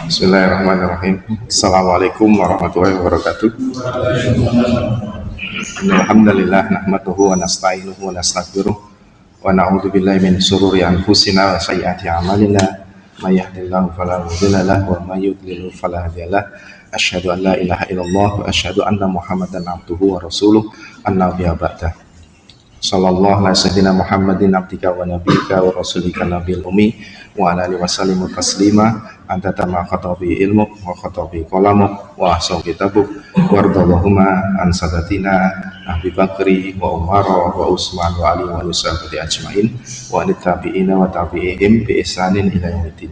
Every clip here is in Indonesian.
Bismillahirrahmanirrahim. Assalamualaikum warahmatullahi wabarakatuh. Alhamdulillah nahmaduhu wa nasta'inuhu wa nastaghfiruh wa na'udzu billahi min shururi anfusina wa sayyiati a'malina. May yahdihillahu fala mudilla lahu wa may yudlil fala hadiya lahu. Asyhadu an la ilaha illallah wa asyhadu anna Muhammadan abduhu wa rasuluh. An-nabiyya ba'da. Sallallahu alaihi wasallam Muhammadin abdika wa nabiyika wa rasulika nabil ummi wa ala alihi wasallim taslima anta tama khatabi ilmuk wa khatabi qalamuk wa ahsan kitabuk wardallahumma an sadatina Abi Bakri wa Umar wa Utsman wa Ali wa sahabati ajmain wa tabi'ina wa tabi'ihim bi ihsanin ila yaumil.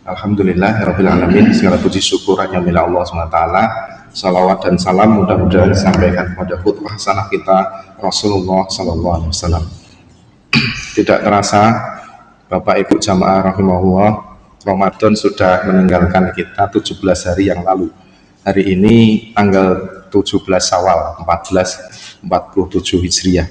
Alhamdulillah rabbil alamin, segala puji syukur hanya milik Allah SWT. Salawat dan salam mudah-mudahan disampaikan kepada khutbah sanah kita Rasulullah Sallallahu Alaihi Wasallam. Tidak terasa Bapak Ibu jamaah rahimahullah, Ramadan sudah meninggalkan kita 17 hari yang lalu. Hari ini tanggal 17 Syawal 1447 Hijriah.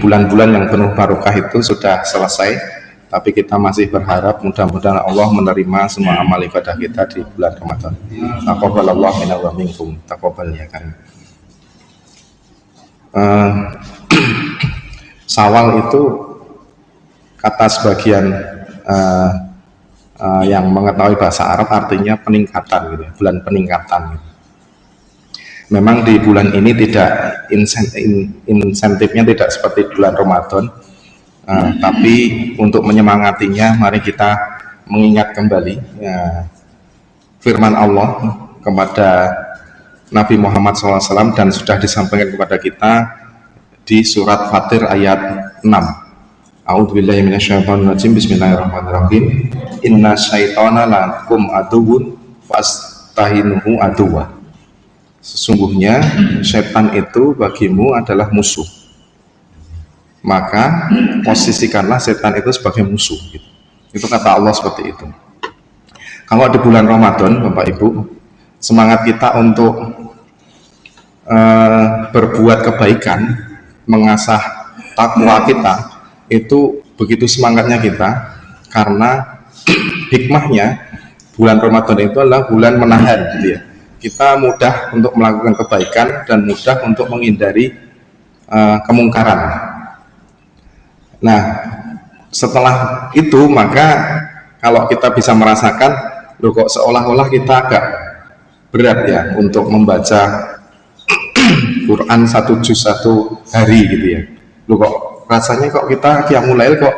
Bulan-bulan yang penuh barokah itu sudah selesai. Tapi kita masih berharap mudah-mudahan Allah menerima semua amal ibadah kita di bulan Ramadan. Taqabbalallahu minna wa minkum. Taqabbal ya kan. Syawal itu kata sebagian yang mengetahui bahasa Arab artinya peningkatan gitu, bulan peningkatan gitu. Memang di bulan ini tidak insentifnya tidak seperti bulan Ramadan. Tapi untuk menyemangatinya, mari kita mengingat kembali firman Allah kepada Nabi Muhammad SAW dan sudah disampaikan kepada kita di surat Fatir ayat 6. A'udzubillahi minasyaitonirrajim. Bismillahirrahmanirrahim. Inna syaitana lakum aduwwun fastahinuhu aduwwa. Sesungguhnya setan itu bagimu adalah musuh, maka posisikanlah setan itu sebagai musuh gitu. Itu kata Allah seperti itu. Kalau di bulan Ramadan Bapak Ibu, semangat kita untuk berbuat kebaikan, mengasah takwa kita, itu begitu semangatnya kita, karena hikmahnya bulan Ramadan itu adalah bulan menahan gitu ya. Kita mudah untuk melakukan kebaikan dan mudah untuk menghindari kemungkaran. Nah, setelah itu maka kalau kita bisa merasakan, loh kok seolah-olah kita agak berat ya untuk membaca Quran 1 juz 1 hari gitu ya. Loh kok rasanya kok kita qiyamul lail kok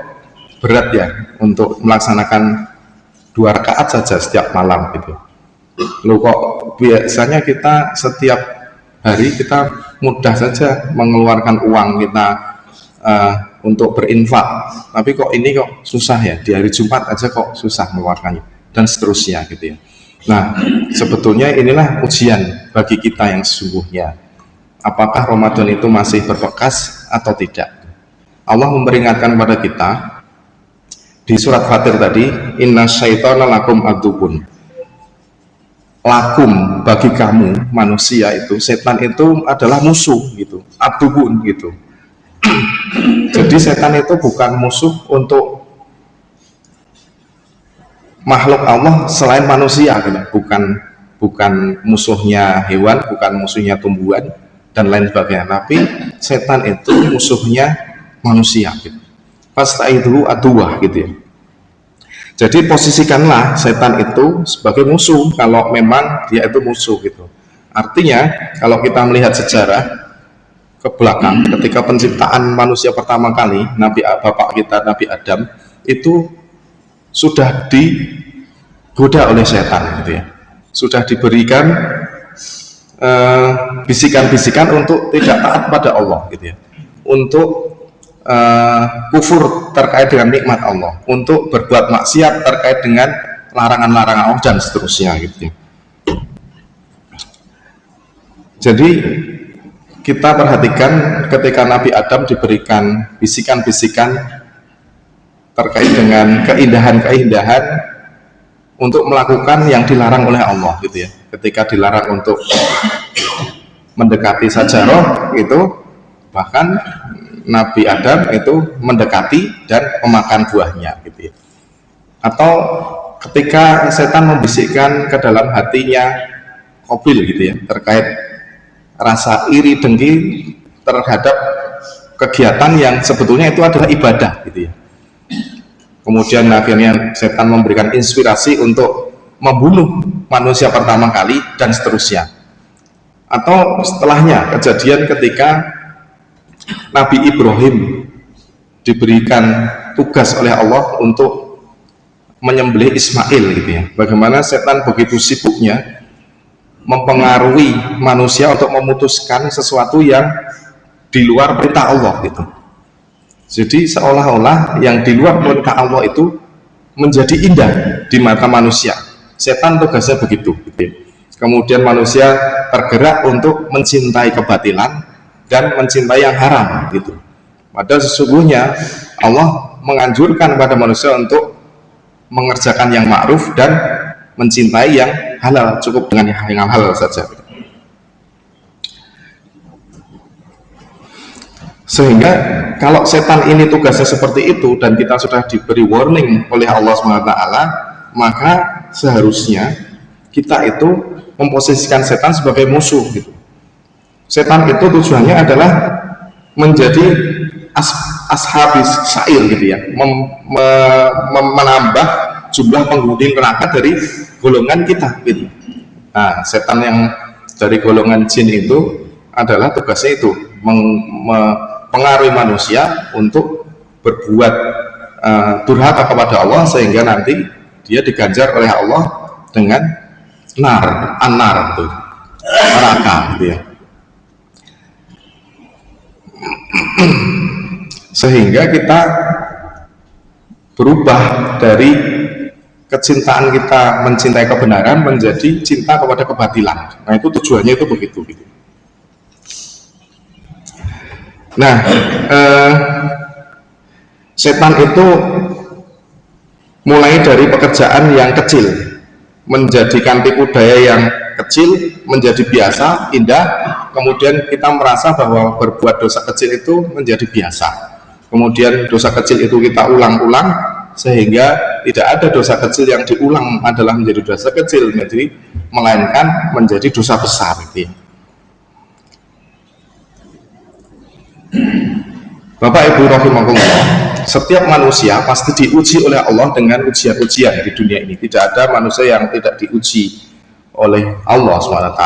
berat ya untuk melaksanakan 2 rakaat saja setiap malam gitu. Loh kok biasanya kita setiap hari kita mudah saja mengeluarkan uang kita untuk berinfak, tapi kok ini kok susah ya, di hari Jumat aja kok susah mengeluarkannya, dan seterusnya gitu ya. Nah, sebetulnya inilah ujian bagi kita yang sesungguhnya, apakah Ramadan itu masih berbekas atau tidak. Allah memperingatkan kepada kita di surat Fatir tadi, inna syaitana lakum aduwwun. Lakum, bagi kamu manusia itu, setan itu adalah musuh gitu, aduwwun gitu. Jadi setan itu bukan musuh untuk makhluk Allah selain manusia gitu. Bukan musuhnya hewan, bukan musuhnya tumbuhan dan lain sebagainya, tapi setan itu musuhnya manusia gitu. Fasta'idhu aduwwah gitu ya. Jadi posisikanlah setan itu sebagai musuh kalau memang dia itu musuh gitu. Artinya kalau kita melihat sejarah ke belakang, ketika penciptaan manusia pertama kali, bapak kita Nabi Adam itu sudah digoda oleh setan gitu ya. Sudah diberikan bisikan-bisikan untuk tidak taat pada Allah gitu ya, untuk kufur terkait dengan nikmat Allah, untuk berbuat maksiat terkait dengan larangan-larangan Allah dan seterusnya gitu ya. Jadi kita perhatikan ketika Nabi Adam diberikan bisikan-bisikan terkait dengan keindahan-keindahan untuk melakukan yang dilarang oleh Allah gitu ya. Ketika dilarang untuk mendekati sajarah itu, bahkan Nabi Adam itu mendekati dan memakan buahnya gitu ya. Atau ketika setan membisikkan ke dalam hatinya Qabil gitu ya, terkait rasa iri dengki terhadap kegiatan yang sebetulnya itu adalah ibadah gitu ya. Kemudian akhirnya setan memberikan inspirasi untuk membunuh manusia pertama kali dan seterusnya. Atau setelahnya, kejadian ketika Nabi Ibrahim diberikan tugas oleh Allah untuk menyembelih Ismail gitu ya. Bagaimana setan begitu sibuknya mempengaruhi manusia untuk memutuskan sesuatu yang di luar perintah Allah gitu. Jadi seolah-olah yang di luar perintah Allah itu menjadi indah di mata manusia. Setan tugasnya begitu gitu ya. Kemudian manusia tergerak untuk mencintai kebatilan dan mencintai yang haram gitu. Padahal sesungguhnya Allah menganjurkan pada manusia untuk mengerjakan yang ma'ruf dan mencintai yang halal, cukup dengan yang halal saja. Sehingga kalau setan ini tugasnya seperti itu dan kita sudah diberi warning oleh Allah SWT, maka seharusnya kita itu memposisikan setan sebagai musuh gitu. Setan itu tujuannya adalah menjadi ashabis sa'ir gitu ya, menambah jumlah penghuni neraka dari golongan kita gitu. Nah, setan yang dari golongan jin itu adalah tugasnya itu mempengaruhi manusia untuk berbuat durhaka kepada Allah, sehingga nanti dia diganjar oleh Allah dengan anar itu, neraka gitu ya. Sehingga kita berubah dari kecintaan kita mencintai kebenaran menjadi cinta kepada kebatilan. Nah, itu tujuannya itu begitu gitu. Nah, setan itu mulai dari pekerjaan yang kecil, menjadikan tipu daya yang kecil menjadi biasa, indah. Kemudian kita merasa bahwa berbuat dosa kecil itu menjadi biasa. Kemudian dosa kecil itu kita ulang-ulang, sehingga tidak ada dosa kecil yang diulang adalah menjadi dosa kecil, jadi melainkan menjadi dosa besar gitu. Bapak Ibu rahimahullah, setiap manusia pasti diuji oleh Allah dengan ujian-ujian di dunia ini. Tidak ada manusia yang tidak diuji oleh Allah SWT.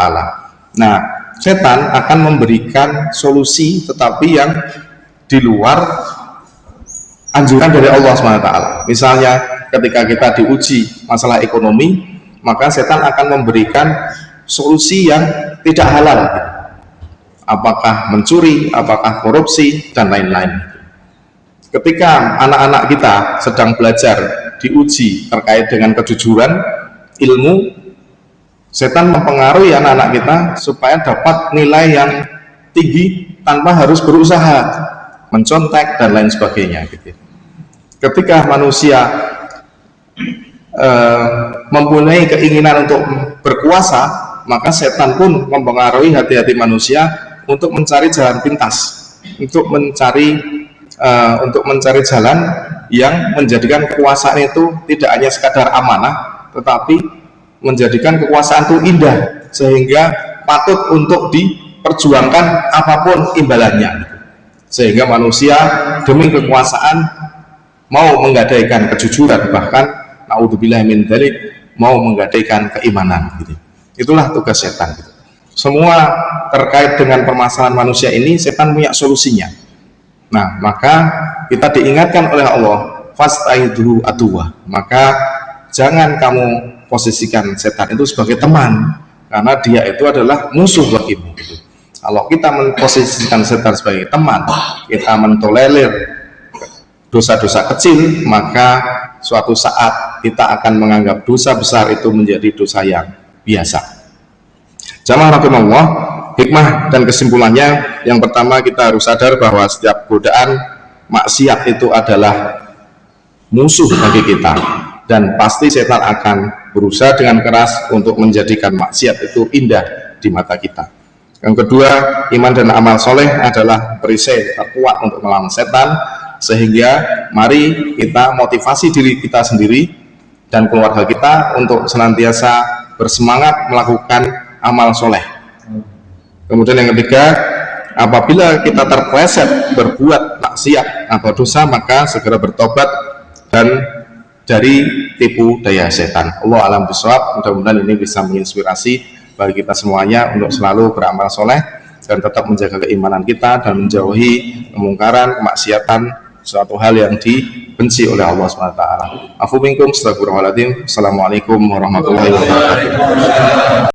Nah, setan akan memberikan solusi tetapi yang di luar anjuran dari Allah SWT. Misalnya ketika kita diuji masalah ekonomi, maka setan akan memberikan solusi yang tidak halal, apakah mencuri, apakah korupsi, dan lain-lain. Ketika anak-anak kita sedang belajar diuji terkait dengan kejujuran ilmu, setan mempengaruhi anak-anak kita supaya dapat nilai yang tinggi tanpa harus berusaha mencontek dan lain sebagainya gitu. Ketika manusia mempunyai keinginan untuk berkuasa, maka setan pun mempengaruhi hati-hati manusia untuk mencari jalan pintas, untuk mencari jalan yang menjadikan kekuasaan itu tidak hanya sekadar amanah, tetapi menjadikan kekuasaan itu indah, sehingga patut untuk diperjuangkan apapun imbalannya. Sehingga manusia demi kekuasaan mau menggadaikan kejujuran, bahkan naudzubillah min dzalik, mau menggadaikan keimanan gitu. Itulah tugas setan gitu. Semua terkait dengan permasalahan manusia ini setan punya solusinya. Nah, maka kita diingatkan oleh Allah, fastaidu aduwa, maka jangan kamu posisikan setan itu sebagai teman, karena dia itu adalah musuh bagimu gitu. Kalau kita memposisikan setan sebagai teman, kita mentolerir dosa-dosa kecil, maka suatu saat kita akan menganggap dosa besar itu menjadi dosa yang biasa. Jamaah rahimakumullah, hikmah dan kesimpulannya, yang pertama kita harus sadar bahwa setiap godaan maksiat itu adalah musuh bagi kita, dan pasti setan akan berusaha dengan keras untuk menjadikan maksiat itu indah di mata kita. Yang kedua, iman dan amal soleh adalah perisai terkuat untuk melawan setan, sehingga mari kita motivasi diri kita sendiri dan keluarga kita untuk senantiasa bersemangat melakukan amal soleh. Kemudian yang ketiga, apabila kita terpleset berbuat maksiat atau dosa, maka segera bertobat dan dari tipu daya setan. Allah alam bisawab. Mudah-mudahan ini bisa menginspirasi bagi kita semuanya untuk selalu beramal soleh dan tetap menjaga keimanan kita dan menjauhi kemungkaran, kemaksiatan, suatu hal yang dibenci oleh Allah SWT. Afu minkum, astagfirullahaladzim. Assalamualaikum warahmatullahi wabarakatuh.